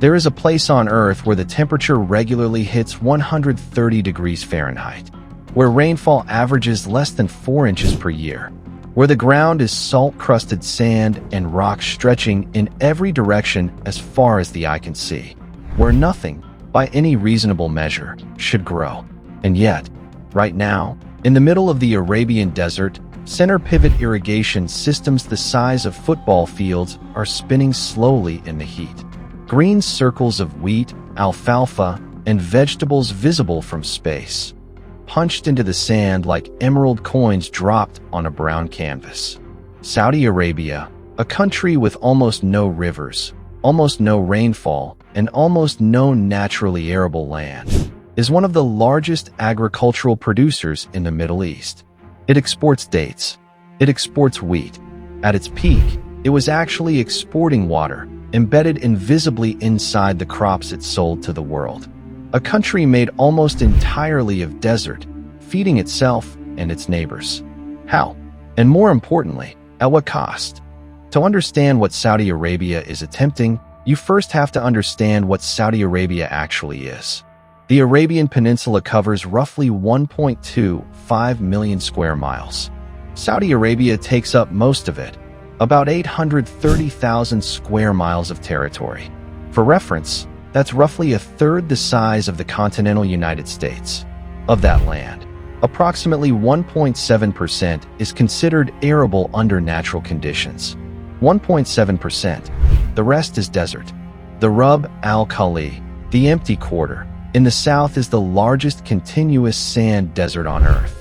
There is a place on Earth where the temperature regularly hits 130 degrees Fahrenheit, where rainfall averages less than 4 inches per year, where the ground is salt-crusted sand and rocks stretching in every direction as far as the eye can see, where nothing, by any reasonable measure, should grow. And yet, right now, in the middle of the Arabian desert, center pivot irrigation systems the size of football fields are spinning slowly in the heat. Green circles of wheat, alfalfa, and vegetables visible from space, punched into the sand like emerald coins dropped on a brown canvas. Saudi Arabia, a country with almost no rivers, almost no rainfall, and almost no naturally arable land, is one of the largest agricultural producers in the Middle East. It exports dates. It exports wheat. At its peak, it was actually exporting water, embedded invisibly inside the crops it sold to the world. A country made almost entirely of desert, feeding itself and its neighbors. How? And more importantly, at what cost? To understand what Saudi Arabia is attempting, you first have to understand what Saudi Arabia actually is. The Arabian Peninsula covers roughly 1.25 million square miles. Saudi Arabia takes up most of it, about 830,000 square miles of territory. For reference, that's roughly a third the size of the continental United States. Of that land, approximately 1.7% is considered arable under natural conditions. 1.7%. The rest is desert. The Rub al-Khali, the empty quarter, in the south is the largest continuous sand desert on Earth.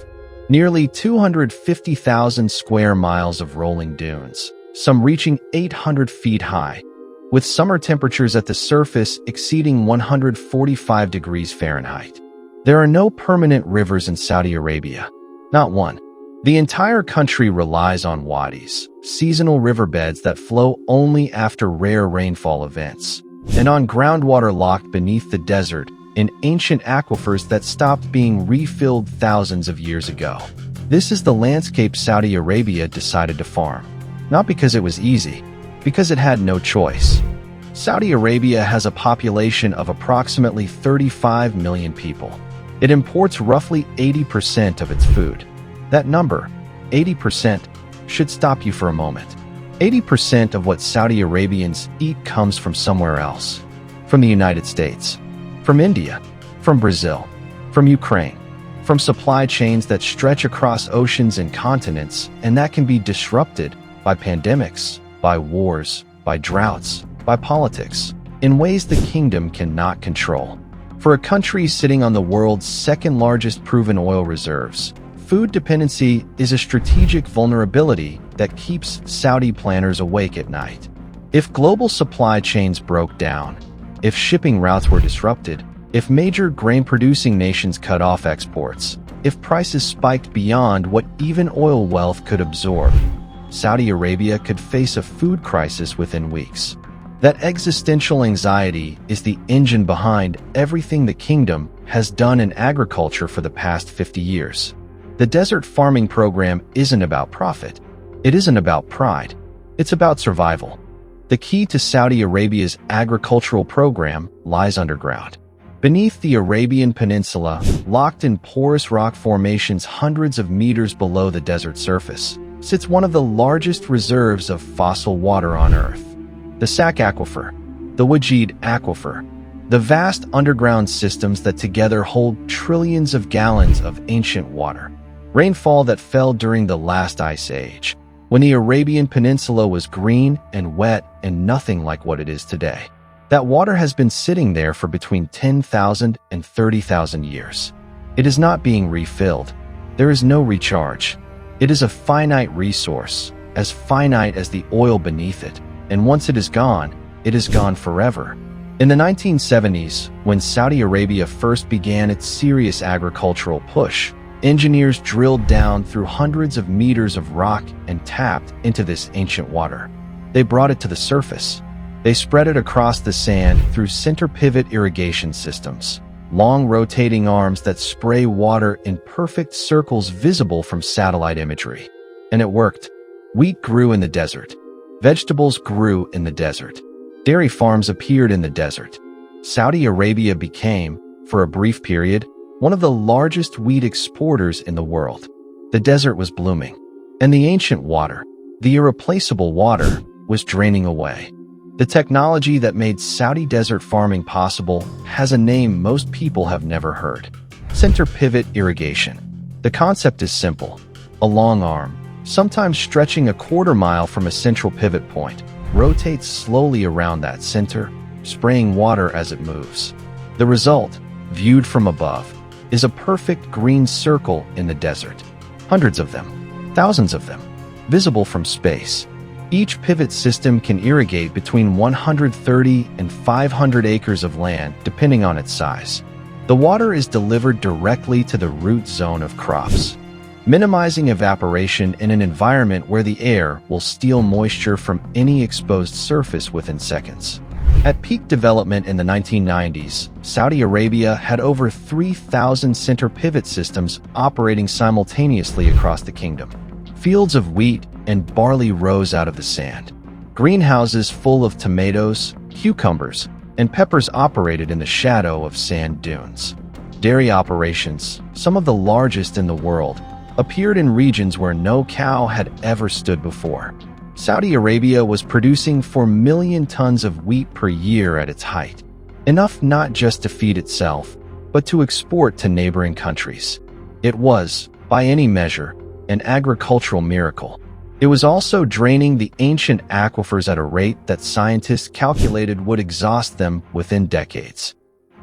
Nearly 250,000 square miles of rolling dunes, some reaching 800 feet high, with summer temperatures at the surface exceeding 145 degrees Fahrenheit. There are no permanent rivers in Saudi Arabia, not one. The entire country relies on wadis, seasonal riverbeds that flow only after rare rainfall events, and on groundwater locked beneath the desert in ancient aquifers that stopped being refilled thousands of years ago. This is the landscape Saudi Arabia decided to farm. Not because it was easy, because it had no choice. Saudi Arabia has a population of approximately 35 million people. It imports roughly 80% of its food. That number, 80%, should stop you for a moment. 80% of what Saudi Arabians eat comes from somewhere else. From the United States. From India, from Brazil, from Ukraine, from supply chains that stretch across oceans and continents, and that can be disrupted by pandemics, by wars, by droughts, by politics, in ways the kingdom cannot control. For a country sitting on the world's second largest proven oil reserves, food dependency is a strategic vulnerability that keeps Saudi planners awake at night. If global supply chains broke down, if shipping routes were disrupted, if major grain-producing nations cut off exports, if prices spiked beyond what even oil wealth could absorb, Saudi Arabia could face a food crisis within weeks. That existential anxiety is the engine behind everything the kingdom has done in agriculture for the past 50 years. The desert farming program isn't about profit. It isn't about pride. It's about survival. The key to Saudi Arabia's agricultural program lies underground. Beneath the Arabian Peninsula, locked in porous rock formations hundreds of meters below the desert surface, sits one of the largest reserves of fossil water on Earth. The Sak Aquifer, the Wajid Aquifer, the vast underground systems that together hold trillions of gallons of ancient water. Rainfall that fell during the last ice age, when the Arabian Peninsula was green and wet and nothing like what it is today. That water has been sitting there for between 10,000 and 30,000 years. It is not being refilled. There is no recharge. It is a finite resource, as finite as the oil beneath it, and once it is gone forever. In the 1970s, when Saudi Arabia first began its serious agricultural push, engineers drilled down through hundreds of meters of rock and tapped into this ancient water. They brought it to the surface. They spread it across the sand through center pivot irrigation systems, long rotating arms that spray water in perfect circles visible from satellite imagery. And it worked. Wheat grew in the desert. Vegetables grew in the desert. Dairy farms appeared in the desert. Saudi Arabia became, for a brief period, one of the largest wheat exporters in the world. The desert was blooming, and the ancient water, the irreplaceable water, was draining away. The technology that made Saudi desert farming possible has a name most people have never heard: center pivot irrigation. The concept is simple. A long arm, sometimes stretching a quarter-mile from a central pivot point, rotates slowly around that center, spraying water as it moves. The result, viewed from above, is a perfect green circle in the desert. Hundreds of them, thousands of them, visible from space. Each pivot system can irrigate between 130 and 500 acres of land, depending on its size. The water is delivered directly to the root zone of crops, minimizing evaporation in an environment where the air will steal moisture from any exposed surface within seconds. At peak development in the 1990s, Saudi Arabia had over 3,000 center pivot systems operating simultaneously across the kingdom. Fields of wheat and barley rose out of the sand. Greenhouses full of tomatoes, cucumbers, and peppers operated in the shadow of sand dunes. Dairy operations, some of the largest in the world, appeared in regions where no cow had ever stood before. Saudi Arabia was producing 4 million tons of wheat per year at its height, enough not just to feed itself, but to export to neighboring countries. It was, by any measure, an agricultural miracle. It was also draining the ancient aquifers at a rate that scientists calculated would exhaust them within decades.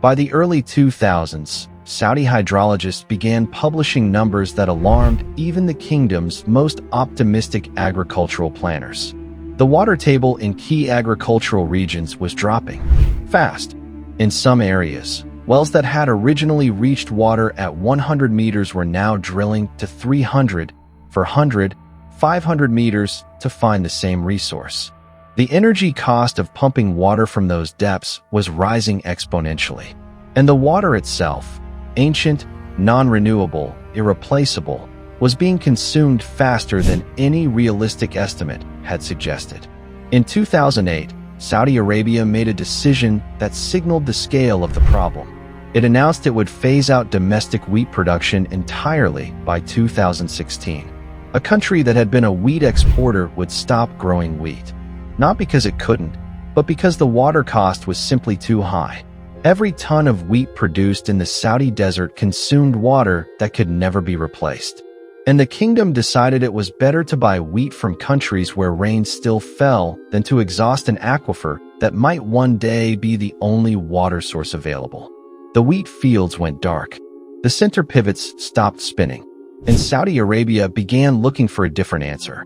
By the early 2000s, Saudi hydrologists began publishing numbers that alarmed even the kingdom's most optimistic agricultural planners. The water table in key agricultural regions was dropping fast. In some areas, wells that had originally reached water at 100 meters were now drilling to 300, 400, 500 meters to find the same resource. The energy cost of pumping water from those depths was rising exponentially, and the water itself, ancient, non-renewable, irreplaceable, was being consumed faster than any realistic estimate had suggested. In 2008, Saudi Arabia made a decision that signaled the scale of the problem. It announced it would phase out domestic wheat production entirely by 2016. A country that had been a wheat exporter would stop growing wheat. Not because it couldn't, but because the water cost was simply too high. Every ton of wheat produced in the Saudi desert consumed water that could never be replaced. And the kingdom decided it was better to buy wheat from countries where rain still fell than to exhaust an aquifer that might one day be the only water source available. The wheat fields went dark. The center pivots stopped spinning, and Saudi Arabia began looking for a different answer.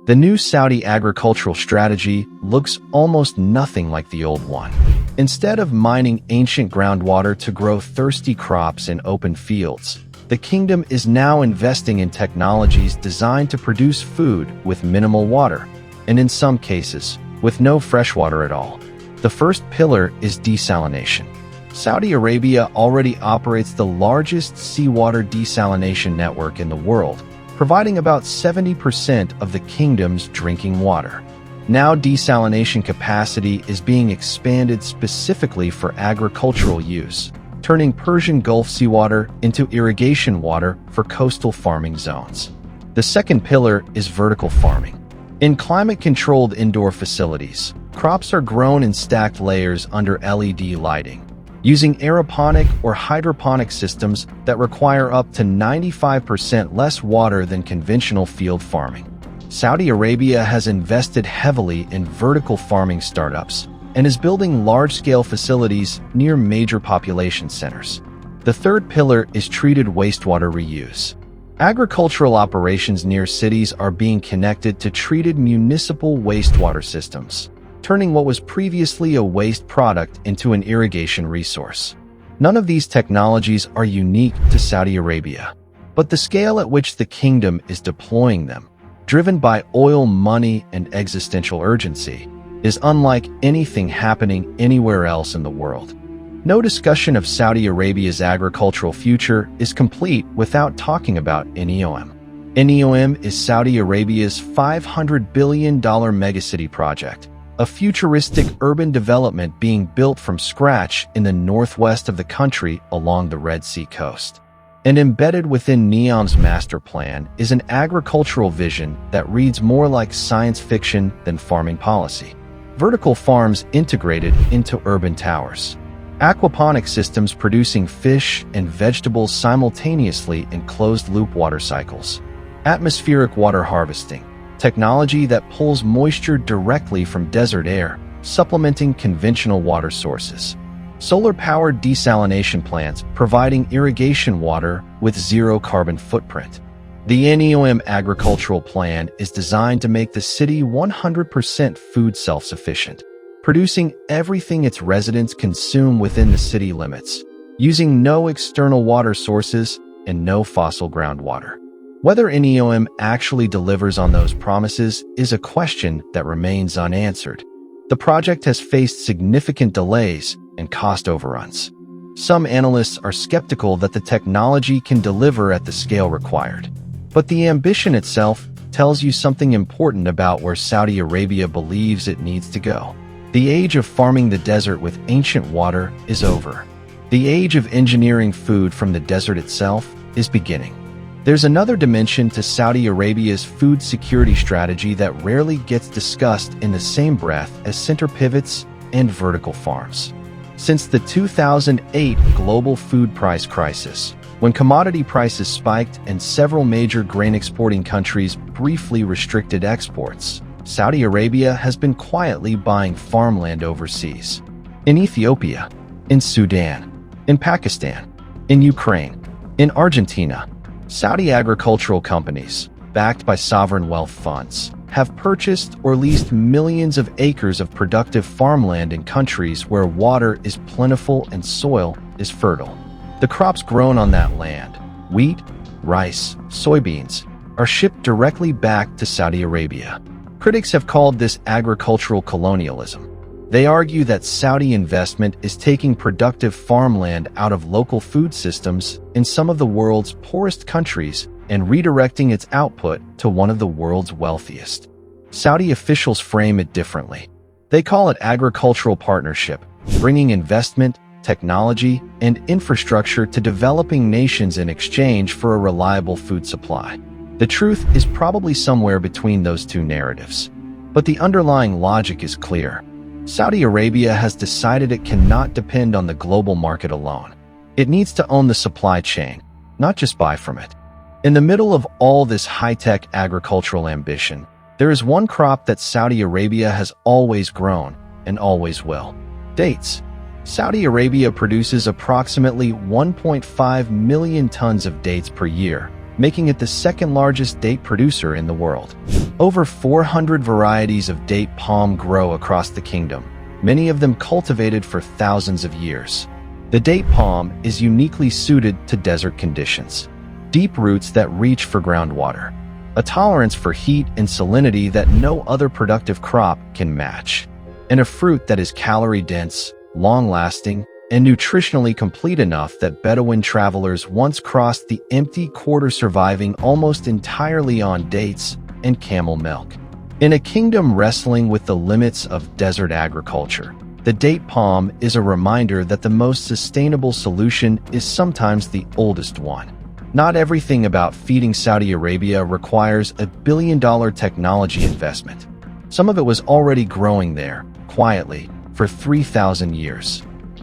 The new Saudi agricultural strategy looks almost nothing like the old one. Instead of mining ancient groundwater to grow thirsty crops in open fields, the kingdom is now investing in technologies designed to produce food with minimal water, and in some cases, with no fresh water at all. The first pillar is desalination. Saudi Arabia already operates the largest seawater desalination network in the world, providing about 70% of the kingdom's drinking water. Now desalination capacity is being expanded specifically for agricultural use, turning Persian Gulf seawater into irrigation water for coastal farming zones. The second pillar is vertical farming. In climate-controlled indoor facilities, crops are grown in stacked layers under LED lighting, using aeroponic or hydroponic systems that require up to 95% less water than conventional field farming. Saudi Arabia has invested heavily in vertical farming startups and is building large-scale facilities near major population centers. The third pillar is treated wastewater reuse. Agricultural operations near cities are being connected to treated municipal wastewater systems, turning what was previously a waste product into an irrigation resource. None of these technologies are unique to Saudi Arabia, but the scale at which the kingdom is deploying them, driven by oil money and existential urgency, is unlike anything happening anywhere else in the world. No discussion of Saudi Arabia's agricultural future is complete without talking about NEOM. NEOM is Saudi Arabia's $500 billion megacity project, a futuristic urban development being built from scratch in the northwest of the country along the Red Sea coast. And embedded within NEOM's master plan is an agricultural vision that reads more like science fiction than farming policy. Vertical farms integrated into urban towers. Aquaponic systems producing fish and vegetables simultaneously in closed-loop water cycles. Atmospheric water harvesting, technology that pulls moisture directly from desert air, supplementing conventional water sources. Solar-powered desalination plants providing irrigation water with zero carbon footprint. The NEOM agricultural plan is designed to make the city 100% food self-sufficient, producing everything its residents consume within the city limits, using no external water sources and no fossil groundwater. Whether NEOM actually delivers on those promises is a question that remains unanswered. The project has faced significant delays and cost overruns. Some analysts are skeptical that the technology can deliver at the scale required. But the ambition itself tells you something important about where Saudi Arabia believes it needs to go. The age of farming the desert with ancient water is over. The age of engineering food from the desert itself is beginning. There's another dimension to Saudi Arabia's food security strategy that rarely gets discussed in the same breath as center pivots and vertical farms. Since the 2008 global food price crisis, when commodity prices spiked and several major grain exporting countries briefly restricted exports, Saudi Arabia has been quietly buying farmland overseas. In Ethiopia, in Sudan, in Pakistan, in Ukraine, in Argentina, Saudi agricultural companies, backed by sovereign wealth funds, have purchased or leased millions of acres of productive farmland in countries where water is plentiful and soil is fertile. The crops grown on that land, wheat, rice, soybeans, are shipped directly back to Saudi Arabia. Critics have called this agricultural colonialism. They argue that Saudi investment is taking productive farmland out of local food systems in some of the world's poorest countries and redirecting its output to one of the world's wealthiest. Saudi officials frame it differently. They call it agricultural partnership, bringing investment, technology, and infrastructure to developing nations in exchange for a reliable food supply. The truth is probably somewhere between those two narratives. But the underlying logic is clear. Saudi Arabia has decided it cannot depend on the global market alone. It needs to own the supply chain, not just buy from it. In the middle of all this high-tech agricultural ambition, there is one crop that Saudi Arabia has always grown and always will: dates. Saudi Arabia produces approximately 1.5 million tons of dates per year, making it the second largest date producer in the world. Over 400 varieties of date palm grow across the kingdom, many of them cultivated for thousands of years. The date palm is uniquely suited to desert conditions. Deep roots that reach for groundwater, a tolerance for heat and salinity that no other productive crop can match, and a fruit that is calorie-dense, long-lasting, and nutritionally complete enough that Bedouin travelers once crossed the empty quarter surviving almost entirely on dates and camel milk. In a kingdom wrestling with the limits of desert agriculture, the date palm is a reminder that the most sustainable solution is sometimes the oldest one. Not everything about feeding Saudi Arabia requires a billion-dollar technology investment. Some of it was already growing there, quietly, for 3,000 years.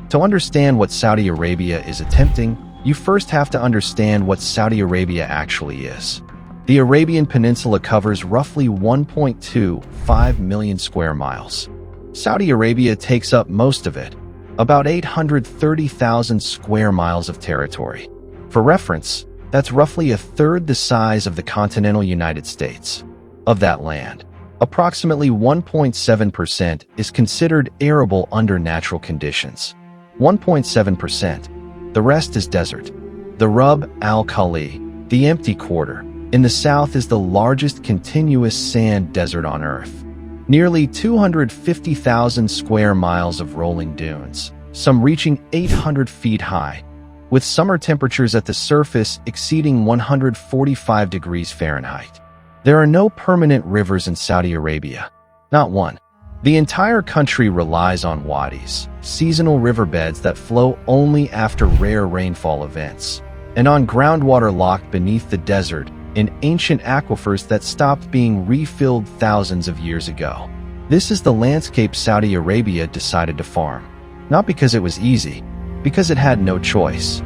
To understand what Saudi Arabia is attempting, you first have to understand what Saudi Arabia actually is. The Arabian Peninsula covers roughly 1.25 million square miles. Saudi Arabia takes up most of it, about 830,000 square miles of territory. For reference, that's roughly a third the size of the continental United States. Of that land, approximately 1.7% is considered arable under natural conditions. 1.7%. The rest is desert. The Rub al-Khali, the empty quarter, in the south is the largest continuous sand desert on Earth. Nearly 250,000 square miles of rolling dunes, some reaching 800 feet high, with summer temperatures at the surface exceeding 145 degrees Fahrenheit. There are no permanent rivers in Saudi Arabia. Not one. The entire country relies on wadis, seasonal riverbeds that flow only after rare rainfall events, and on groundwater locked beneath the desert in ancient aquifers that stopped being refilled thousands of years ago. This is the landscape Saudi Arabia decided to farm, not because it was easy, because it had no choice.